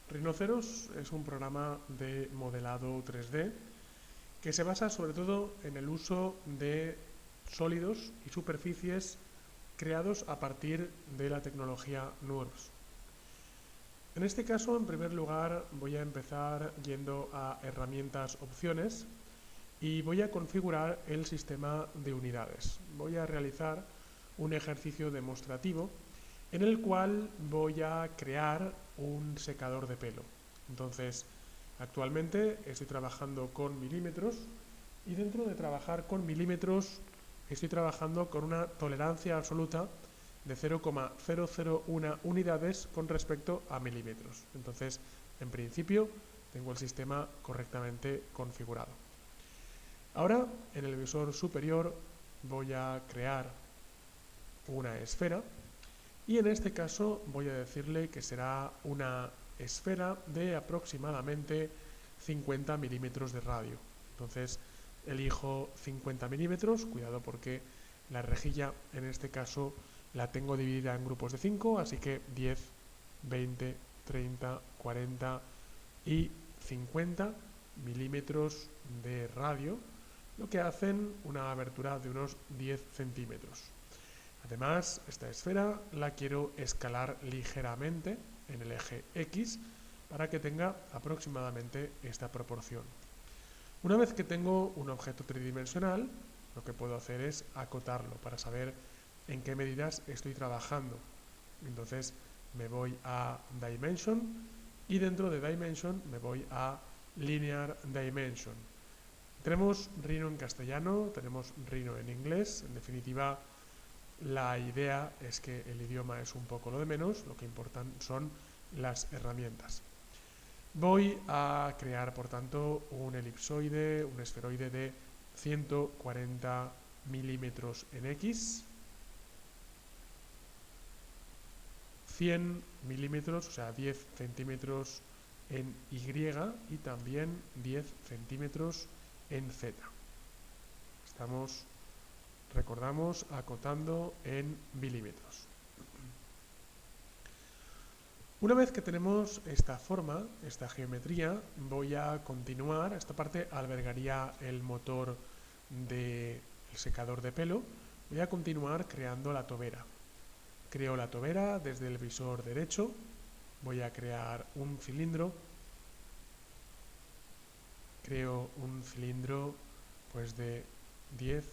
Rhinoceros es un programa de modelado 3D que se basa sobre todo en el uso de sólidos y superficies creados a partir de la tecnología NURBS. En este caso, en primer lugar, voy a empezar yendo a herramientas opciones y voy a configurar el sistema de unidades. Voy a realizar un ejercicio demostrativo en el cual voy a crear un secador de pelo. Entonces, actualmente estoy trabajando con milímetros y dentro de trabajar con milímetros estoy trabajando con una tolerancia absoluta de 0,001 unidades con respecto a milímetros. Entonces, en principio, tengo el sistema correctamente configurado. Ahora, en el visor superior voy a crear una esfera y en este caso voy a decirle que será una esfera de aproximadamente 50 milímetros de radio. Entonces elijo 50 milímetros, cuidado porque la rejilla en este caso la tengo dividida en grupos de 5, así que 10, 20, 30, 40 y 50 milímetros de radio, lo que hacen una abertura de unos 10 centímetros. Además, esta esfera la quiero escalar ligeramente en el eje X para que tenga aproximadamente esta proporción. Una vez que tengo un objeto tridimensional, lo que puedo hacer es acotarlo para saber en qué medidas estoy trabajando. Entonces me voy a Dimension y dentro de Dimension me voy a Linear Dimension. Tenemos Rhino en castellano, tenemos Rhino en inglés. En definitiva, la idea es que el idioma es un poco lo de menos, lo que importan son las herramientas. Voy a crear, por tanto, un elipsoide, un esferoide de 140 milímetros en X, 100 milímetros, o sea, 10 centímetros en Y y también 10 centímetros en Z. Estamos, recordamos, acotando en milímetros. Una vez que tenemos esta forma, esta geometría, voy a continuar. Esta parte albergaría el motor del secador de pelo. Voy a continuar creando la tobera. Creo la tobera desde el visor derecho. Voy a crear un cilindro. Creo un cilindro pues de 10,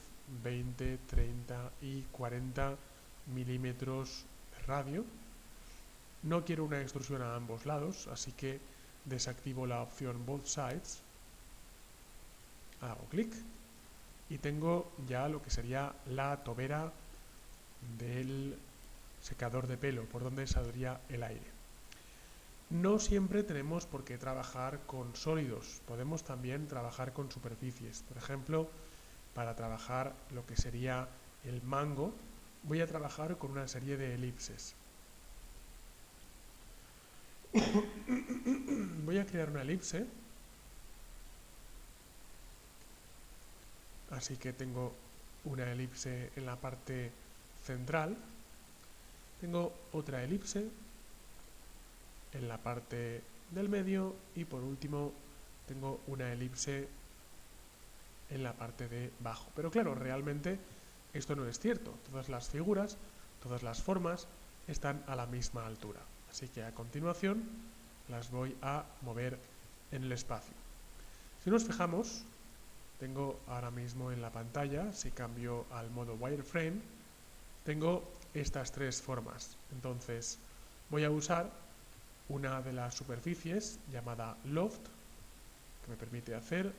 20, 30 y 40 milímetros de radio. No quiero una extrusión a ambos lados, así que desactivo la opción Both Sides, hago clic y tengo ya lo que sería la tobera del secador de pelo, por donde saldría el aire. No siempre tenemos por qué trabajar con sólidos, podemos también trabajar con superficies. Por ejemplo, para trabajar lo que sería el mango, voy a trabajar con una serie de elipses. Voy a crear una elipse, así que tengo una elipse en la parte central, tengo otra elipse en la parte del medio y por último tengo una elipse en la parte de abajo. Pero claro, realmente esto no es cierto, todas las figuras, todas las formas están a la misma altura. Así que a continuación las voy a mover en el espacio. Si nos fijamos, tengo ahora mismo en la pantalla, si cambio al modo wireframe, tengo estas tres formas. Entonces voy a usar una de las superficies llamada Loft, que me permite hacer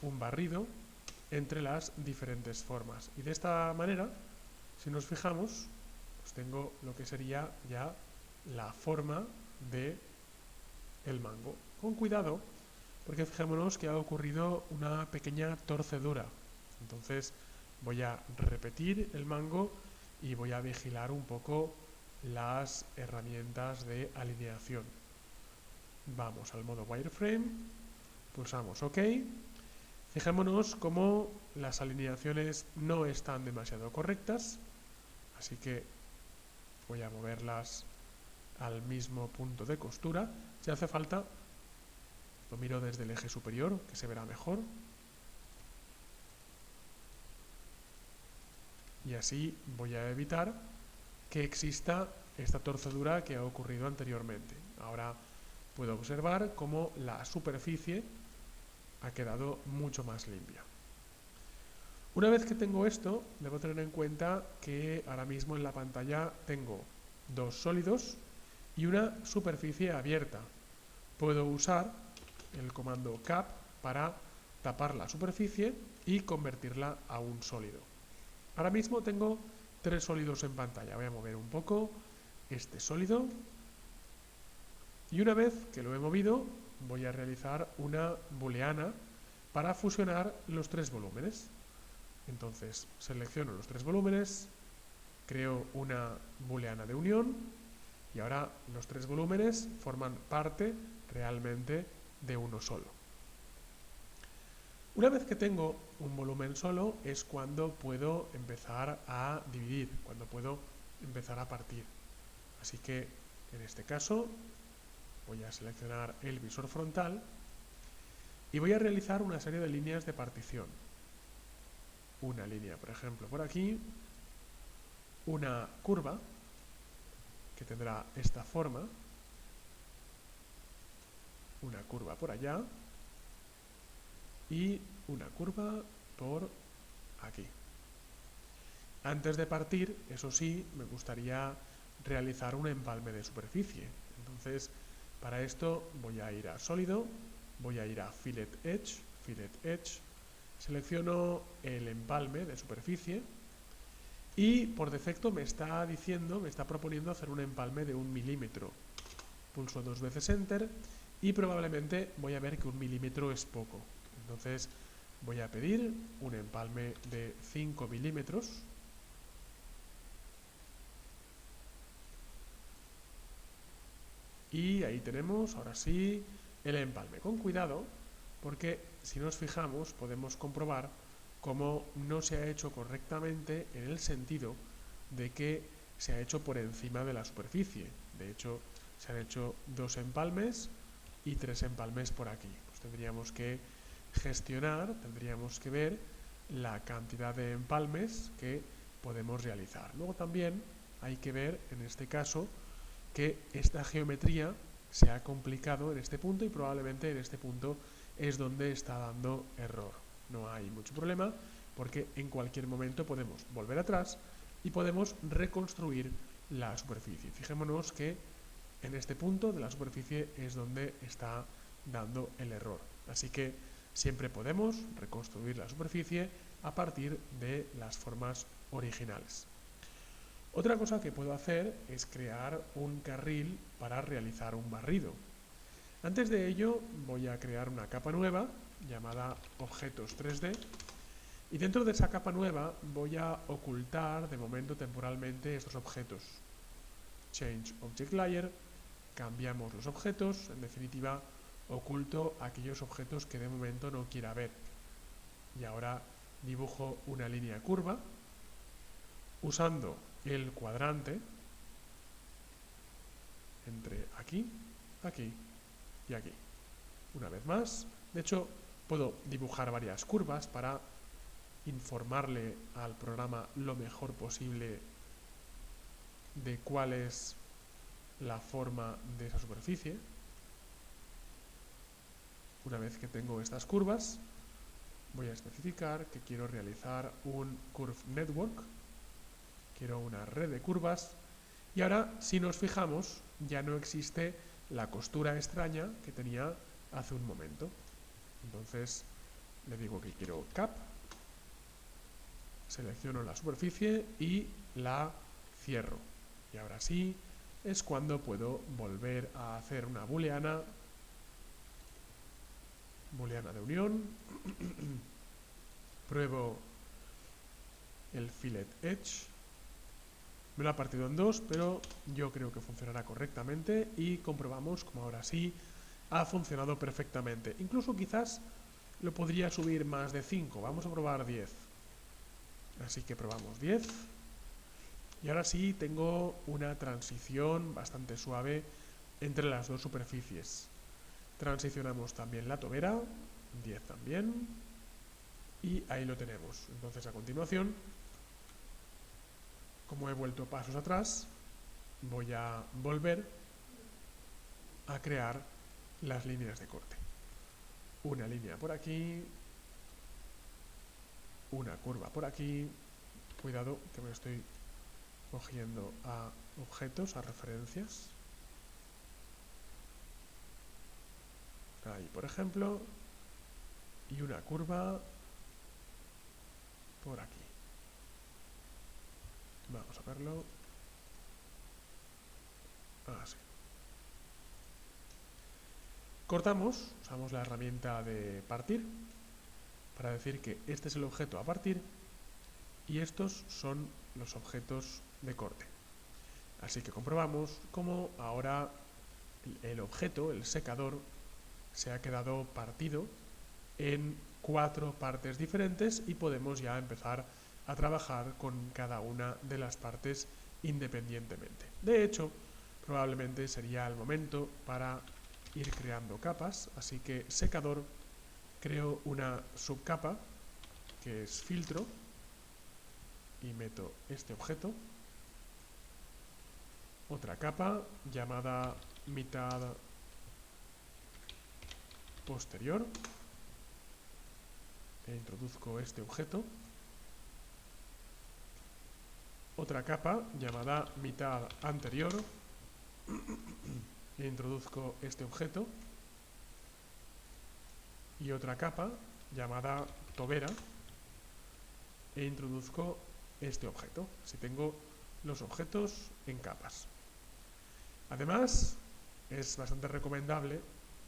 un barrido entre las diferentes formas. Y de esta manera, si nos fijamos, pues tengo lo que sería ya la forma de el mango. Con cuidado, porque fijémonos que ha ocurrido una pequeña torcedura. Entonces voy a repetir el mango y voy a vigilar un poco las herramientas de alineación. Vamos al modo wireframe, pulsamos OK. Fijémonos cómo las alineaciones no están demasiado correctas, así que voy a moverlas al mismo punto de costura. Si hace falta, lo miro desde el eje superior, que se verá mejor. Y así voy a evitar que exista esta torcedura que ha ocurrido anteriormente. Ahora puedo observar cómo la superficie ha quedado mucho más limpia. Una vez que tengo esto, debo tener en cuenta que ahora mismo en la pantalla tengo dos sólidos y una superficie abierta. Puedo usar el comando cap para tapar la superficie y convertirla a un sólido. Ahora mismo tengo tres sólidos en pantalla. Voy a mover un poco este sólido y una vez que lo he movido voy a realizar una booleana para fusionar los tres volúmenes. Entonces selecciono los tres volúmenes, creo una booleana de unión y ahora los tres volúmenes forman parte realmente de uno solo. Una vez que tengo un volumen solo es cuando puedo empezar a dividir, cuando puedo empezar a partir. Así que en este caso voy a seleccionar el visor frontal y voy a realizar una serie de líneas de partición. Una línea, por ejemplo, por aquí, una curva que tendrá esta forma, una curva por allá y una curva por aquí. Antes de partir, eso sí, me gustaría realizar un empalme de superficie. Entonces, para esto voy a ir a sólido, voy a ir a Fillet Edge, selecciono el empalme de superficie y por defecto me está proponiendo hacer un empalme de 1 milímetro. Pulso dos veces Enter y probablemente voy a ver que 1 milímetro es poco. Entonces voy a pedir un empalme de 5 milímetros. Y ahí tenemos, ahora sí, el empalme. Con cuidado, porque si nos fijamos podemos comprobar cómo no se ha hecho correctamente en el sentido de que se ha hecho por encima de la superficie. De hecho, se han hecho 2 empalmes y 3 empalmes por aquí. Pues tendríamos que gestionar, tendríamos que ver la cantidad de empalmes que podemos realizar. Luego también hay que ver, en este caso, que esta geometría se ha complicado en este punto y probablemente en este punto es donde está dando error. No hay mucho problema porque en cualquier momento podemos volver atrás y podemos reconstruir la superficie. Fijémonos que en este punto de la superficie es donde está dando el error. Así que siempre podemos reconstruir la superficie a partir de las formas originales. Otra cosa que puedo hacer es crear un carril para realizar un barrido. Antes de ello voy a crear una capa nueva llamada objetos 3D y dentro de esa capa nueva voy a ocultar de momento temporalmente estos objetos. Change Object Layer, cambiamos los objetos, en definitiva oculto aquellos objetos que de momento no quiera ver. Y ahora dibujo una línea curva usando el cuadrante entre aquí, aquí y aquí. Una vez más, de hecho puedo dibujar varias curvas para informarle al programa lo mejor posible de cuál es la forma de esa superficie. Una vez que tengo estas curvas, voy a especificar que quiero realizar un Curve Network, quiero una red de curvas, y ahora, si nos fijamos, ya no existe la costura extraña que tenía hace un momento. Entonces, le digo que quiero cap, selecciono la superficie y la cierro. Y ahora sí, es cuando puedo volver a hacer una booleana de unión, pruebo el Fillet Edge, me lo ha partido en dos, pero yo creo que funcionará correctamente y comprobamos como ahora sí ha funcionado perfectamente. Incluso quizás lo podría subir más de 5, vamos a probar 10. Así que probamos 10 Y ahora sí tengo una transición bastante suave entre las dos superficies. Transicionamos también la tobera, 10 también, y ahí lo tenemos. Entonces a continuación, como he vuelto pasos atrás, voy a volver a crear las líneas de corte. Una línea por aquí, una curva por aquí. Cuidado que me estoy cogiendo a objetos, a referencias. Ahí, por ejemplo, y una curva por aquí. Vamos a verlo. Así. Cortamos, usamos la herramienta de partir para decir que este es el objeto a partir y estos son los objetos de corte. Así que comprobamos cómo ahora el objeto, el secador, se ha quedado partido en 4 partes diferentes y podemos ya empezar a trabajar con cada una de las partes independientemente. De hecho, probablemente sería el momento para ir creando capas, así que secador, creo una subcapa que es filtro y meto este objeto, otra capa llamada mitad posterior e introduzco este objeto, otra capa llamada mitad anterior e introduzco este objeto y otra capa llamada tobera e introduzco este objeto. Así tengo los objetos en capas. Además, es bastante recomendable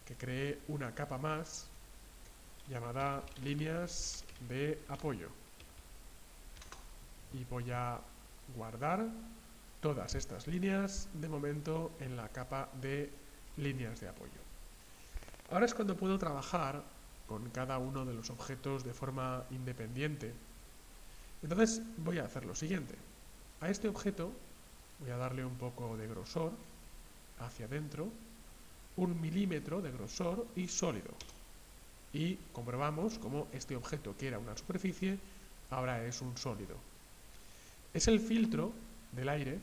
que cree una capa más llamada líneas de apoyo y voy a guardar todas estas líneas de momento en la capa de líneas de apoyo. Ahora es cuando puedo trabajar con cada uno de los objetos de forma independiente. Entonces voy a hacer lo siguiente. A este objeto voy a darle un poco de grosor hacia adentro, 1 milímetro de grosor y sólido. Y comprobamos cómo este objeto, que era una superficie, ahora es un sólido. Es el filtro del aire,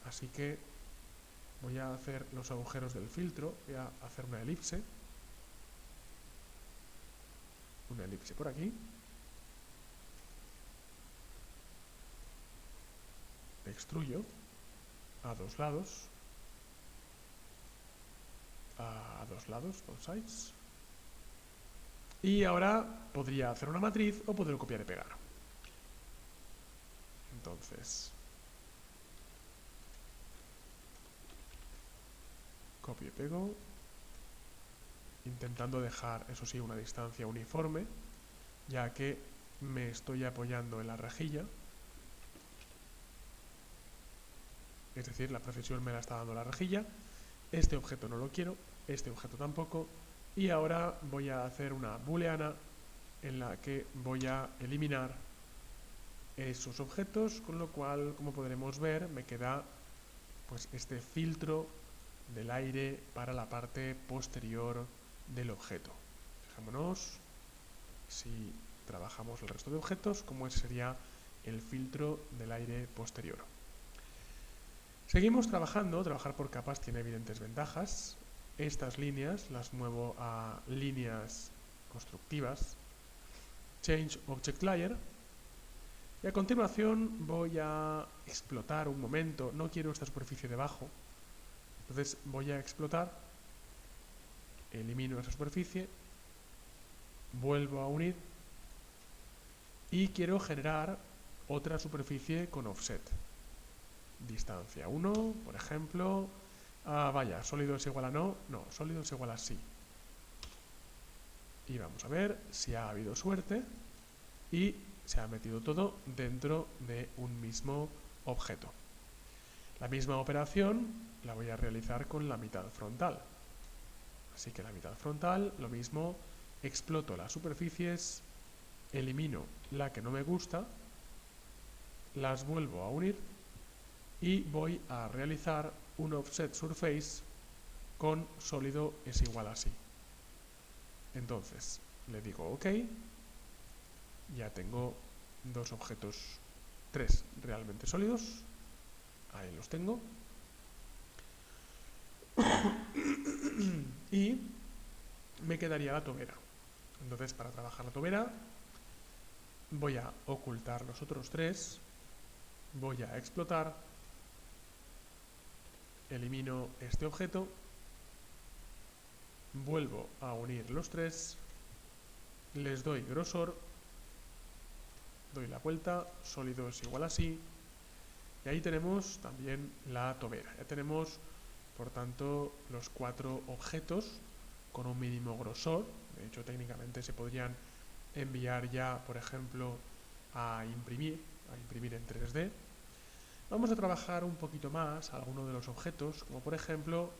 así que voy a hacer los agujeros del filtro, voy a hacer una elipse por aquí, extruyo a dos lados, both sides, y ahora podría hacer una matriz o poder copiar y pegar. Entonces, copio y pego, intentando dejar, eso sí, una distancia uniforme, ya que me estoy apoyando en la rejilla, es decir, la precisión me la está dando la rejilla. Este objeto no lo quiero, este objeto tampoco, y ahora voy a hacer una booleana en la que voy a eliminar esos objetos, con lo cual, como podremos ver, me queda pues este filtro del aire para la parte posterior del objeto. Fijémonos si trabajamos el resto de objetos, como ese sería el filtro del aire posterior. Seguimos trabajando. Trabajar por capas tiene evidentes ventajas. Estas líneas las muevo a líneas constructivas, Change Object Layer, y a continuación voy a explotar un momento. No quiero esta superficie debajo, entonces voy a explotar, elimino esa superficie, vuelvo a unir y quiero generar otra superficie con offset. Distancia 1, por ejemplo. Vaya, sólido es igual a no, sólido es igual a sí. Y vamos a ver si ha habido suerte y se ha metido todo dentro de un mismo objeto. La misma operación la voy a realizar con la mitad frontal. Así que la mitad frontal, lo mismo, exploto las superficies, elimino la que no me gusta, las vuelvo a unir y voy a realizar un offset surface con sólido es igual a así. Entonces le digo OK, ya tengo dos objetos, tres realmente sólidos, ahí los tengo, y me quedaría la tobera. Entonces, para trabajar la tobera voy a ocultar los otros tres, voy a explotar, elimino este objeto, vuelvo a unir los tres, les doy grosor, doy la vuelta, sólido es igual a así, y ahí tenemos también la tobera. Ya tenemos, por tanto, los cuatro objetos con un mínimo grosor. De hecho, técnicamente se podrían enviar ya, por ejemplo, a imprimir en 3D. Vamos a trabajar un poquito más alguno de los objetos, como por ejemplo,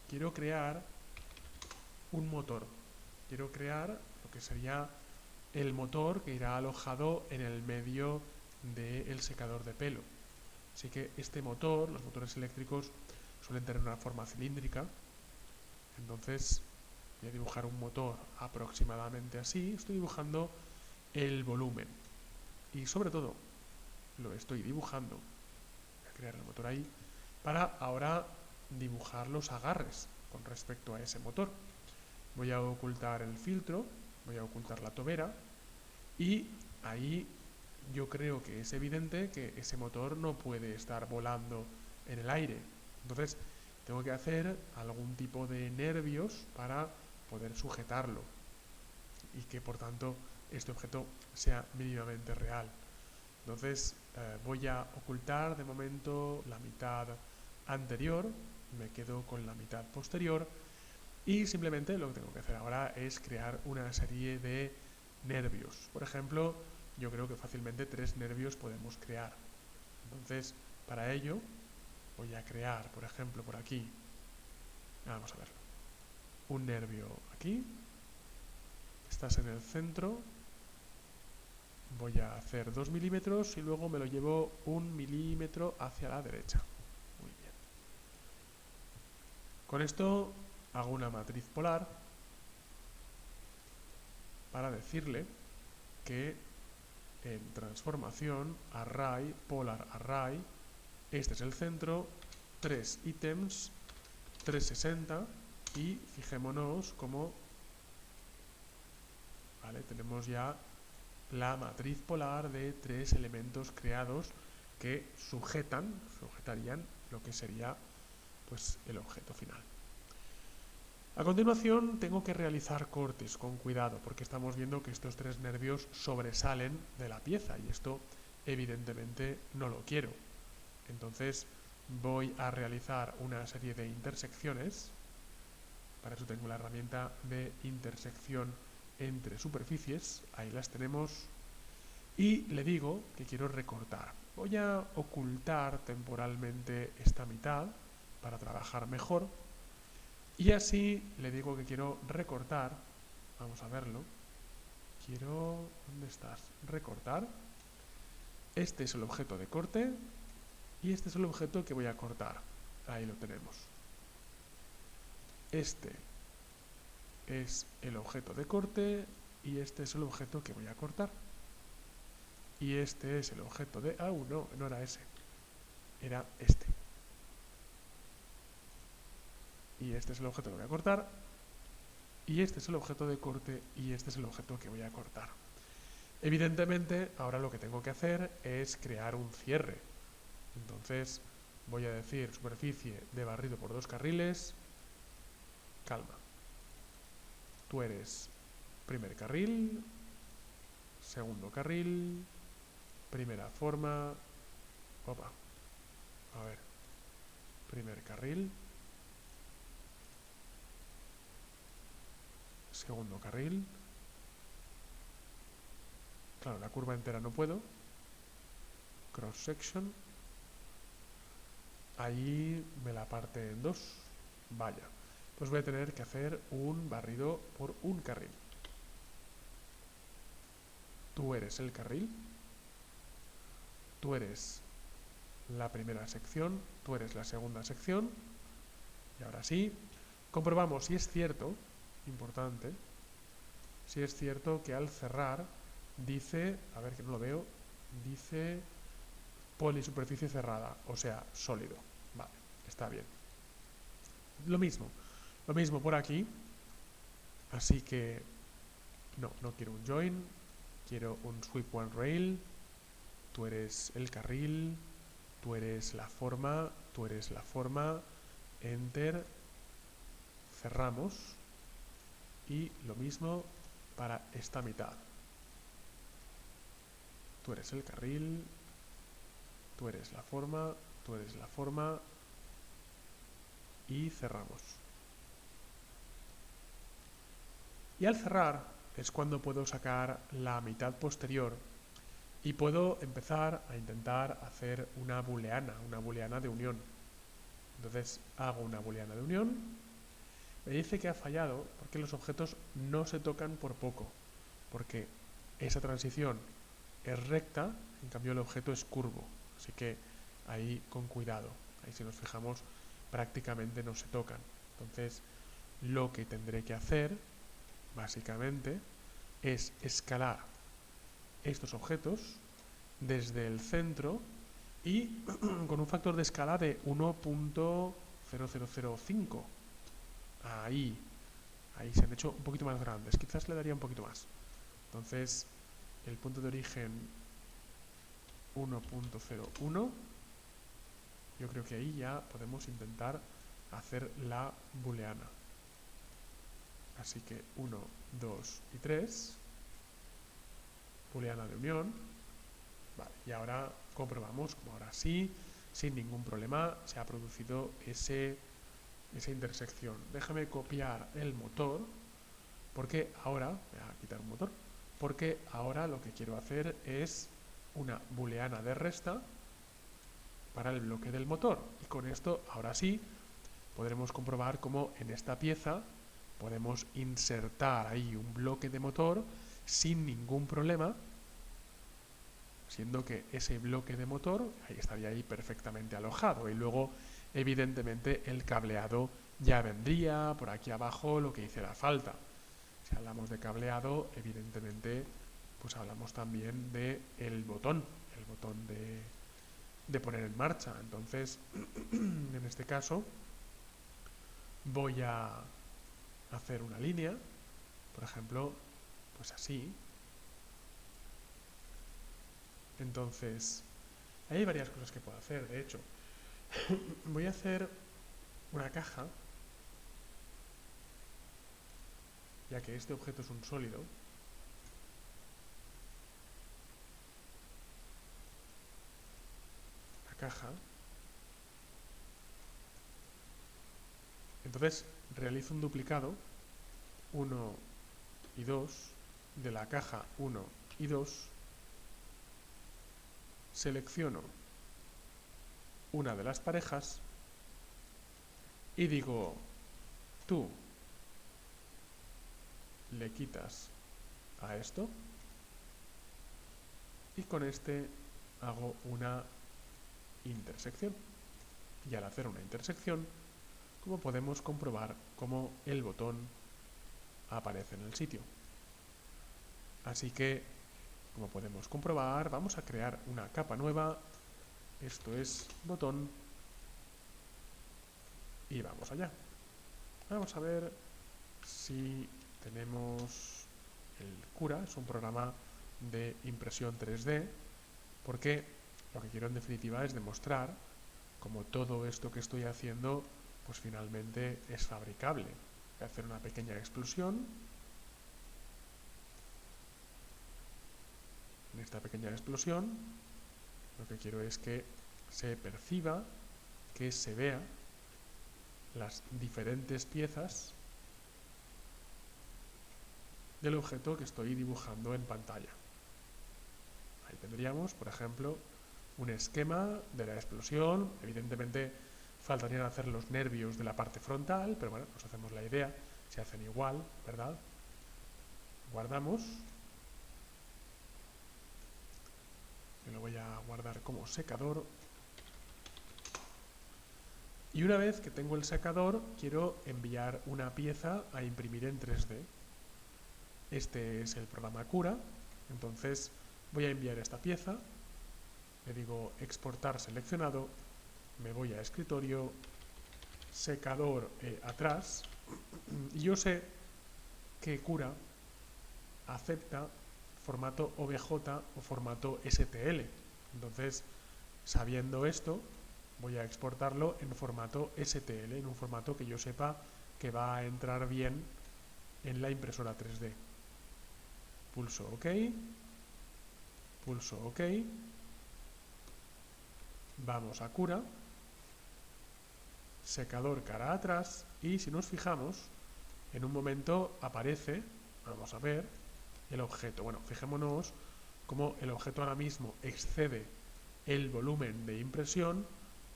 quiero crear un motor. Quiero crear lo que sería el motor que irá alojado en el medio del secador de pelo. Así que este motor, los motores eléctricos, suelen tener una forma cilíndrica. Entonces voy a dibujar un motor aproximadamente así. Estoy dibujando el volumen. Y sobre todo, lo estoy dibujando, voy a crear el motor ahí, para ahora dibujar los agarres con respecto a ese motor. Voy a ocultar el filtro, voy a ocultar la tobera, y ahí yo creo que es evidente que ese motor no puede estar volando en el aire. Entonces tengo que hacer algún tipo de nervios para poder sujetarlo y que por tanto este objeto sea mínimamente real. Entonces voy a ocultar de momento la mitad anterior, me quedo con la mitad posterior y simplemente lo que tengo que hacer ahora es crear una serie de nervios. Por ejemplo, yo creo que fácilmente 3 nervios podemos crear. Entonces, para ello voy a crear, por ejemplo, por aquí, vamos a verlo, un nervio aquí, estás en el centro, voy a hacer 2 milímetros y luego me lo llevo 1 milímetro hacia la derecha. Muy bien. Con esto hago una matriz polar para decirle que en transformación, array, polar array, este es el centro, 3 ítems, 360 y fijémonos como, ¿vale? Tenemos ya la matriz polar de 3 elementos creados que sujetarían lo que sería pues el objeto final. A continuación tengo que realizar cortes con cuidado porque estamos viendo que estos 3 nervios sobresalen de la pieza y esto evidentemente no lo quiero. Entonces voy a realizar una serie de intersecciones. Para eso tengo la herramienta de intersección entre superficies, ahí las tenemos, y le digo que quiero recortar. Voy a ocultar temporalmente esta mitad para trabajar mejor y así le digo que quiero recortar, vamos a verlo, ¿dónde estás? Recortar, este es el objeto de corte y este es el objeto que voy a cortar, ahí lo tenemos. Este es el objeto de corte y este es el objeto que voy a cortar. Y este es el objeto de... no era ese, era este. Y este es el objeto que voy a cortar. Y este es el objeto de corte y este es el objeto que voy a cortar. Evidentemente, ahora lo que tengo que hacer es crear un cierre. Entonces, voy a decir superficie de barrido por 2 carriles. Calma. Tú eres primer carril, segundo carril, primera forma, a ver, primer carril, segundo carril, claro, la curva entera no puedo, cross section, ahí me la parte en 2, vaya, pues voy a tener que hacer un barrido por un carril. Tú eres el carril, tú eres la primera sección, tú eres la segunda sección. Y ahora sí, comprobamos si es cierto, importante, si es cierto que al cerrar dice, a ver que no lo veo, dice polisuperficie cerrada, o sea, sólido. Vale, está bien. Lo mismo por aquí. Así que no quiero un join, quiero un sweep one rail. Tú eres el carril, tú eres la forma, tú eres la forma. Enter, cerramos. Y lo mismo para esta mitad. Tú eres el carril, tú eres la forma, tú eres la forma. Y cerramos. Y al cerrar es cuando puedo sacar la mitad posterior y puedo empezar a intentar hacer una booleana de unión. Entonces hago una booleana de unión. Me dice que ha fallado porque los objetos no se tocan por poco, porque esa transición es recta, en cambio el objeto es curvo. Así que ahí con cuidado. Ahí si nos fijamos prácticamente no se tocan. Entonces lo que tendré que hacer básicamente es escalar estos objetos desde el centro y con un factor de escala de 1.0005. Ahí se han hecho un poquito más grandes, quizás le daría un poquito más. Entonces el punto de origen 1.01, yo creo que ahí ya podemos intentar hacer la booleana. Así que 1, 2 y 3, booleana de unión. Vale, y ahora comprobamos como ahora sí, sin ningún problema, se ha producido esa intersección. Déjame copiar el motor, porque ahora, voy a quitar un motor, porque ahora lo que quiero hacer es una booleana de resta para el bloque del motor. Y con esto, ahora sí, podremos comprobar cómo en esta pieza podemos insertar ahí un bloque de motor sin ningún problema, siendo que ese bloque de motor estaría ahí perfectamente alojado y luego evidentemente el cableado ya vendría por aquí abajo lo que hiciera falta. Si hablamos de cableado, evidentemente pues hablamos también de el botón de poner en marcha. Entonces en este caso voy a hacer una línea, por ejemplo, pues así. Entonces, hay varias cosas que puedo hacer, de hecho. Voy a hacer una caja, ya que este objeto es un sólido. La caja. Entonces, realizo un duplicado, 1 y 2, de la caja 1 y 2. Selecciono una de las parejas y digo, tú le quitas a esto y con este hago una intersección. Y al hacer una intersección, como podemos comprobar cómo el botón aparece en el sitio. Así que, como podemos comprobar, vamos a crear una capa nueva. Esto es botón. Y vamos allá. Vamos a ver si tenemos el Cura. Es un programa de impresión 3D, porque lo que quiero en definitiva es demostrar cómo todo esto que estoy haciendo pues finalmente es fabricable. Voy a hacer una pequeña explosión. En esta pequeña explosión lo que quiero es que se perciba, que se vea las diferentes piezas del objeto que estoy dibujando en pantalla. Ahí tendríamos, por ejemplo, un esquema de la explosión. Evidentemente faltarían hacer los nervios de la parte frontal, pero bueno, nos hacemos la idea, se hacen igual, ¿verdad? Guardamos. Yo lo voy a guardar como secador. Y una vez que tengo el secador, quiero enviar una pieza a imprimir en 3D. Este es el programa Cura. Entonces voy a enviar esta pieza, le digo exportar seleccionado, me voy a escritorio, secador atrás, y yo sé que Cura acepta formato OBJ o formato STL. Entonces, sabiendo esto, voy a exportarlo en formato STL, en un formato que yo sepa que va a entrar bien en la impresora 3D. Pulso OK, pulso OK, vamos a Cura, secador cara atrás, y si nos fijamos, en un momento aparece, vamos a ver, el objeto. Bueno, fijémonos como el objeto ahora mismo excede el volumen de impresión,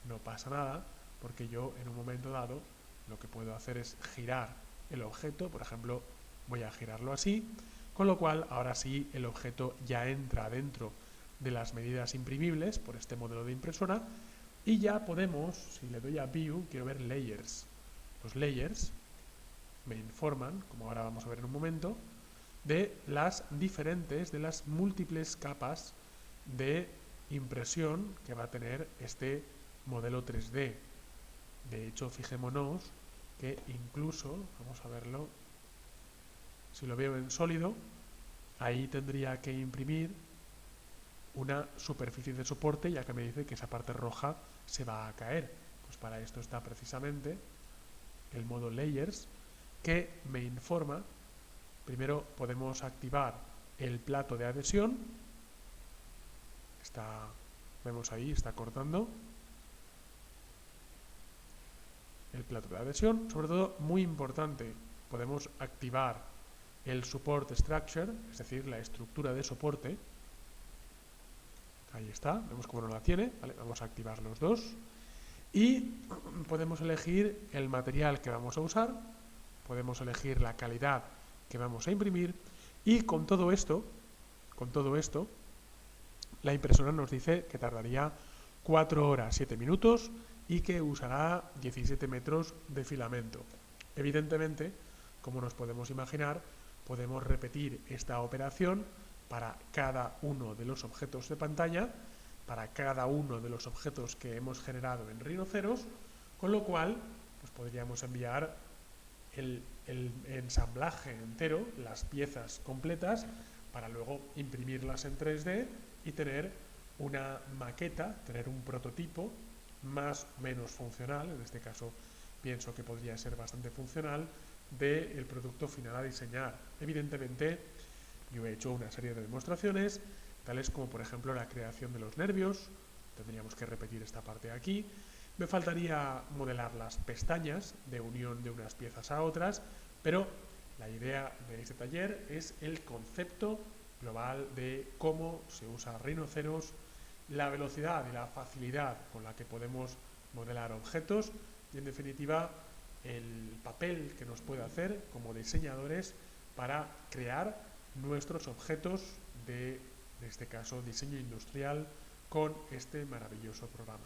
no pasa nada, porque yo en un momento dado lo que puedo hacer es girar el objeto, por ejemplo, voy a girarlo así, con lo cual ahora sí el objeto ya entra dentro de las medidas imprimibles por este modelo de impresora, y ya podemos, si le doy a View, quiero ver Layers. Los Layers me informan, como ahora vamos a ver en un momento, de las diferentes, de las múltiples capas de impresión que va a tener este modelo 3D. De hecho, fijémonos que incluso, vamos a verlo, si lo veo en sólido, ahí tendría que imprimir una superficie de soporte, ya que me dice que esa parte roja se va a caer. Pues para esto está precisamente el modo Layers, que me informa. Primero podemos activar el plato de adhesión. Vemos ahí, está cortando el plato de adhesión. Sobre todo, muy importante, podemos activar el support structure, es decir, la estructura de soporte. Ahí está, vemos cómo no la tiene. Vale, vamos a activar los dos. Y podemos elegir el material que vamos a usar, podemos elegir la calidad que vamos a imprimir, y con todo esto, la impresora nos dice que tardaría 4 horas 7 minutos y que usará 17 metros de filamento. Evidentemente, como nos podemos imaginar, podemos repetir esta operación para cada uno de los objetos de pantalla, para cada uno de los objetos que hemos generado en Rhinoceros, con lo cual pues podríamos enviar el ensamblaje entero, las piezas completas, para luego imprimirlas en 3D y tener una maqueta, tener un prototipo más o menos funcional, en este caso pienso que podría ser bastante funcional, del producto final a diseñar. Evidentemente, yo he hecho una serie de demostraciones, tales como por ejemplo la creación de los nervios, tendríamos que repetir esta parte aquí. Me faltaría modelar las pestañas de unión de unas piezas a otras, pero la idea de este taller es el concepto global de cómo se usa Rhinoceros, la velocidad y la facilidad con la que podemos modelar objetos y, en definitiva, el papel que nos puede hacer como diseñadores para crear nuestros objetos de, en este caso, diseño industrial con este maravilloso programa.